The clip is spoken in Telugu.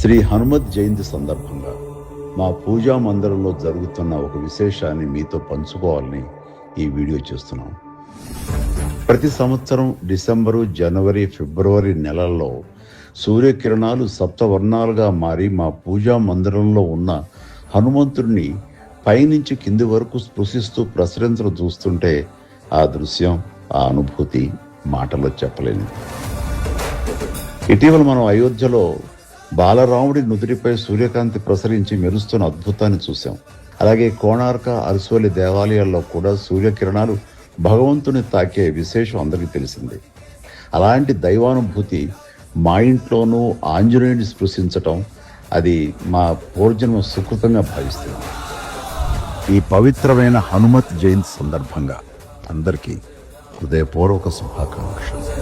శ్రీ హనుమత్ జయంతి సందర్భంగా మా పూజా మందిరంలో జరుగుతున్న ఒక విశేషాన్ని మీతో పంచుకోవాలని ఈ వీడియో చేస్తున్నాం. ప్రతి సంవత్సరం డిసెంబరు, జనవరి, ఫిబ్రవరి నెలల్లో సూర్యకిరణాలు సప్తవర్ణాలుగా మారి మా పూజా మందిరంలో ఉన్న హనుమంతుడిని పైనుంచి కింది వరకు స్పృశిస్తూ ప్రసరించడం చూస్తుంటే ఆ దృశ్యం, ఆ అనుభూతి మాటల్లో చెప్పలేనిది. ఇటీవల మనం అయోధ్యలో బాలరాముడి నుదుటిపై సూర్యకాంతి ప్రసరించి మెరుస్తున్న అద్భుతాన్ని చూశాం. అలాగే కోణార్క, అరసోలి దేవాలయాల్లో కూడా సూర్యకిరణాలు భగవంతుని తాకే విశేషం అందరికీ తెలిసిందే. అలాంటి దైవానుభూతి మా ఇంట్లోనూ ఆంజనేయుని స్పృశించటం, అది మా పూర్వజన్మ సుకృతంగా భావిస్తున్నాం. ఈ పవిత్రమైన హనుమత్ జయంతి సందర్భంగా అందరికీ హృదయపూర్వక శుభాకాంక్షలు.